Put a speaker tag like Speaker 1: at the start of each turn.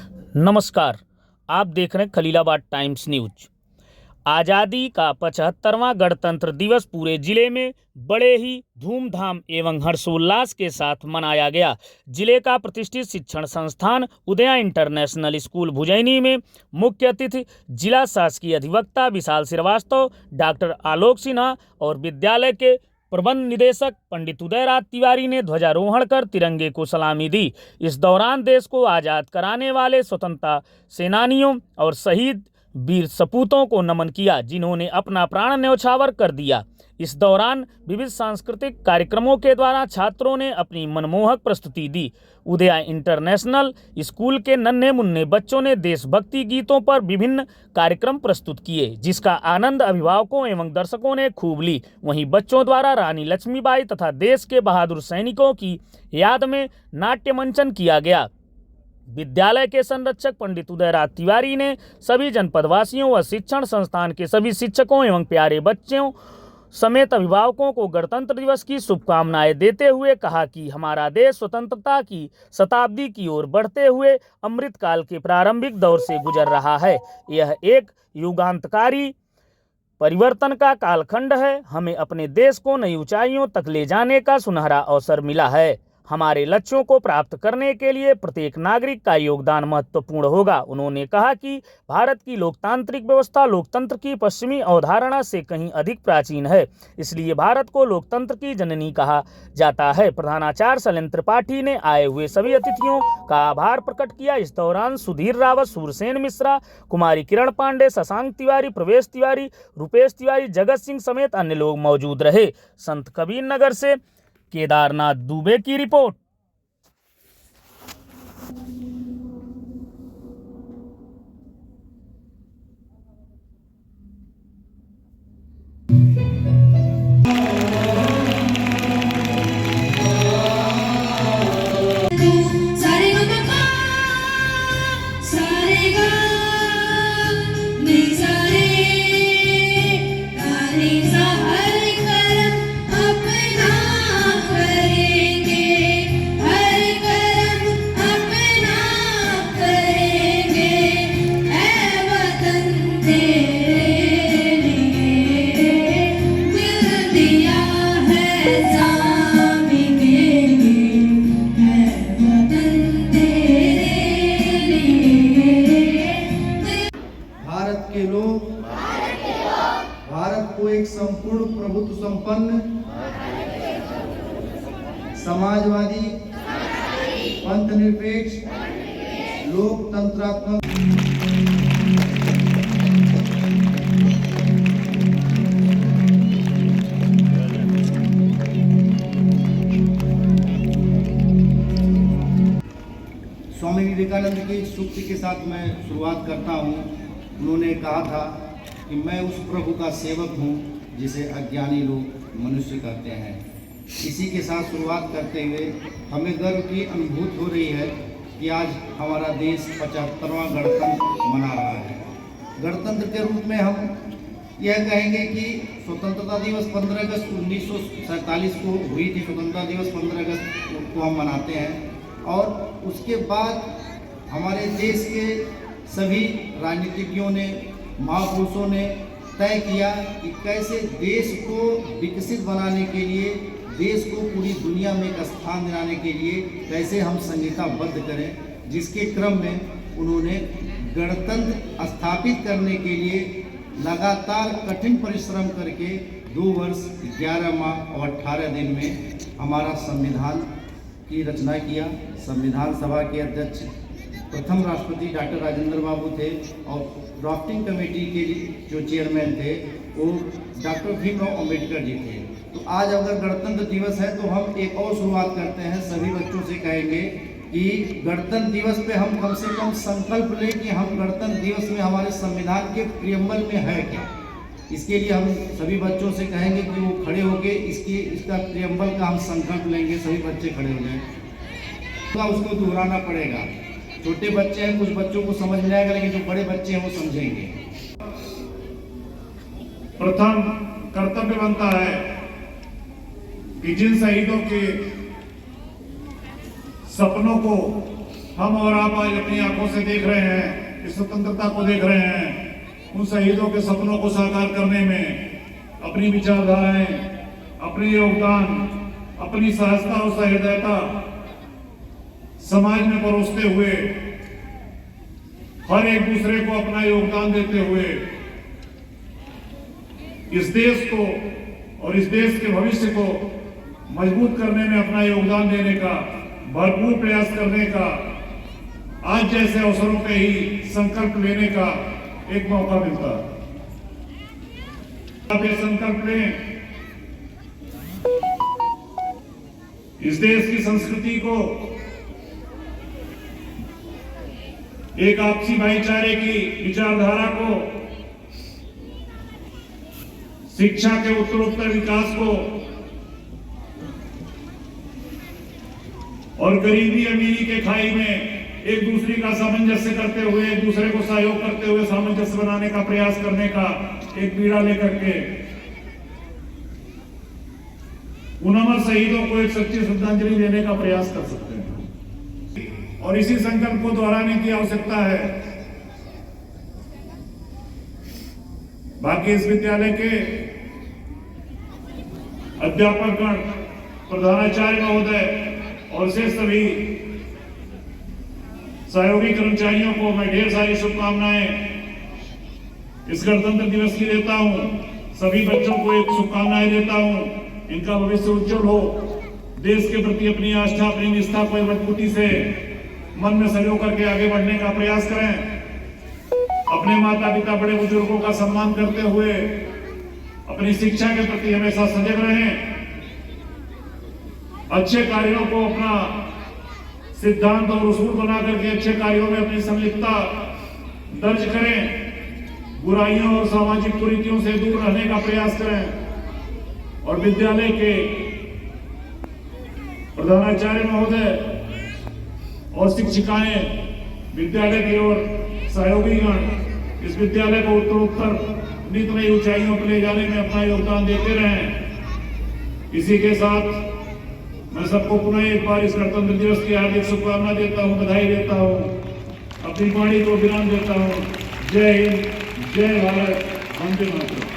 Speaker 1: नमस्कार, आप देख रहे हैं खलीलाबाद टाइम्स न्यूज। आज़ादी का 75वां गणतंत्र दिवस पूरे जिले में बड़े ही धूमधाम एवं हर्षोल्लास के साथ मनाया गया। जिले का प्रतिष्ठित शिक्षण संस्थान उदया इंटरनेशनल स्कूल भुजैनी में मुख्य अतिथि जिला शासकीय अधिवक्ता विशाल श्रीवास्तव, डॉक्टर आलोक सिन्हा और विद्यालय के प्रबंध निदेशक पंडित उदयराज तिवारी ने ध्वजारोहण कर तिरंगे को सलामी दी। इस दौरान देश को आज़ाद कराने वाले स्वतंत्रता सेनानियों और शहीद वीर सपूतों को नमन किया, जिन्होंने अपना प्राण न्यौछावर कर दिया। इस दौरान विविध सांस्कृतिक कार्यक्रमों के द्वारा छात्रों ने अपनी मनमोहक प्रस्तुति दी। उदया इंटरनेशनल स्कूल के नन्हे मुन्ने बच्चों ने देशभक्ति गीतों पर विभिन्न कार्यक्रम प्रस्तुत किए, जिसका आनंद अभिभावकों एवं दर्शकों ने खूब ली। वहीं बच्चों द्वारा रानी लक्ष्मीबाई तथा देश के बहादुर सैनिकों की याद में नाट्य मंचन किया गया। विद्यालय के संरक्षक पंडित उदयराज तिवारी ने सभी जनपदवासियों व शिक्षण संस्थान के सभी शिक्षकों एवं प्यारे बच्चों समेत अभिभावकों को गणतंत्र दिवस की शुभकामनाएं देते हुए कहा कि हमारा देश स्वतंत्रता की शताब्दी की ओर बढ़ते हुए अमृतकाल के प्रारंभिक दौर से गुजर रहा है। यह एक युगांतकारी परिवर्तन का कालखंड है। हमें अपने देश को नई ऊंचाइयों तक ले जाने का सुनहरा अवसर मिला है। हमारे लक्ष्यों को प्राप्त करने के लिए प्रत्येक नागरिक का योगदान महत्वपूर्ण होगा। उन्होंने कहा कि भारत की लोकतांत्रिक व्यवस्था लोकतंत्र की पश्चिमी अवधारणा से कहीं अधिक प्राचीन है, इसलिए भारत को लोकतंत्र की जननी कहा जाता है। प्रधानाचार्य शैलेंद्र त्रिपाठी ने आए हुए सभी अतिथियों का आभार प्रकट किया। इस दौरान सुधीर रावत, सूरसेन मिश्रा, कुमारी किरण पांडे, शशांक तिवारी, प्रवेश तिवारी, रुपेश तिवारी, जगत सिंह समेत अन्य लोग मौजूद रहे। संत कबीर नगर से केदारनाथ दुबे की रिपोर्ट।
Speaker 2: भारत को एक संपूर्ण प्रभुत्व संपन्न समाजवादी पंथ निरपेक्ष लोकतंत्रात्मक स्वामी विवेकानंद की सूक्ति के साथ मैं शुरुआत करता हूँ। उन्होंने कहा था कि मैं उस प्रभु का सेवक हूँ जिसे अज्ञानी लोग मनुष्य कहते हैं। इसी के साथ शुरुआत करते हुए हमें गर्व की अनुभूति हो रही है कि आज हमारा देश 75वां गणतंत्र मना रहा है। गणतंत्र के रूप में हम यह कहेंगे कि स्वतंत्रता दिवस 15 अगस्त 1947 को हुई थी। स्वतंत्रता दिवस 15 अगस्त को हम मनाते हैं और उसके बाद हमारे देश के सभी राजनीतिज्ञों ने, महापुरुषों ने तय किया कि कैसे देश को विकसित बनाने के लिए, देश को पूरी दुनिया में एक स्थान दिलाने के लिए कैसे हम संहिताबद्ध करें, जिसके क्रम में उन्होंने गणतंत्र स्थापित करने के लिए लगातार कठिन परिश्रम करके 2 वर्ष 11 माह और 18 दिन में हमारा संविधान की रचना किया। संविधान सभा के अध्यक्ष प्रथम राष्ट्रपति डॉक्टर राजेंद्र बाबू थे और ड्राफ्टिंग कमेटी के जो चेयरमैन थे वो डॉक्टर भीमराव अंबेडकर जी थे। तो आज अगर गणतंत्र दिवस है तो हम एक और शुरुआत करते हैं। सभी बच्चों से कहेंगे कि गणतंत्र दिवस पे हम कम से कम संकल्प लें कि हम गणतंत्र दिवस में हमारे संविधान के प्रियम्बल में है क्या। इसके लिए हम सभी बच्चों से कहेंगे कि वो खड़े होके इसका प्रियम्बल का हम संकल्प लेंगे। सभी बच्चे खड़े हो जाएं। तो उसको दोहराना पड़ेगा। छोटे बच्चे हैं, कुछ बच्चों को समझ में आएगा, लेकिन जो बड़े बच्चे हैं वो समझेंगे।
Speaker 3: प्रथम कर्तव्य बनता है कि जिन शहीदों के सपनों को हम और आप आज अपनी आंखों से देख रहे हैं, इस स्वतंत्रता को देख रहे हैं। उन शहीदों के सपनों को साकार करने में अपनी विचारधाराएं, अपनी योगदान, अपनी सहजता और सहृदयता समाज में परोसते हुए, हर एक दूसरे को अपना योगदान देते हुए इस देश को और इस देश के भविष्य को मजबूत करने में अपना योगदान देने का, भरपूर प्रयास करने का, आज जैसे अवसरों पे ही संकल्प लेने का एक मौका मिलता है। आप ये संकल्प लें, इस देश की संस्कृति को, एक आपसी भाईचारे की विचारधारा को, शिक्षा के उत्तरोत्तर विकास को और गरीबी अमीरी के खाई में एक दूसरे का सामंजस्य करते हुए, एक दूसरे को सहयोग करते हुए सामंजस्य बनाने का प्रयास करने का एक पीड़ा लेकर के उन अमर शहीदों को एक सच्ची श्रद्धांजलि देने का प्रयास कर सकते हैं। और इसी संकल्प को दोहराने की आवश्यकता है। बाकी इस विद्यालय के अध्यापकगण, प्रधानाचार्य महोदय और से सभी सहयोगी कर्मचारियों को मैं ढेर सारी शुभकामनाएं इस गणतंत्र दिवस की देता हूं। सभी बच्चों को एक शुभकामनाएं देता हूं, इनका भविष्य उज्जवल हो, देश के प्रति अपनी आस्था, अपनी निष्ठा को मजबूती से मन में संजो करके आगे बढ़ने का प्रयास करें। अपने माता पिता, बड़े बुजुर्गों का सम्मान करते हुए अपनी शिक्षा के प्रति हमेशा सजग रहें। अच्छे कार्यों को अपना सिद्धांत और उसूल बना करके अच्छे कार्यों में अपनी संलिप्तता दर्ज करें। बुराइयों और सामाजिक कुरीतियों से दूर रहने का प्रयास करें। और विद्यालय के प्रधानाचार्य महोदय और शिक्षिकाएं, विद्यालय की ओर सहयोगीगण इस विद्यालय को उत्तरोत्तर नित नई ऊंचाइयों पर ले जाने में अपना योगदान देते रहें। इसी के साथ मैं सबको पुनः एक बार इस गणतंत्र दिवस की हार्दिक शुभकामना देता हूं, बधाई देता हूं, अपनी वाणी को विराम देता हूं। जय हिंद, जय भारत, वंदे मातरम।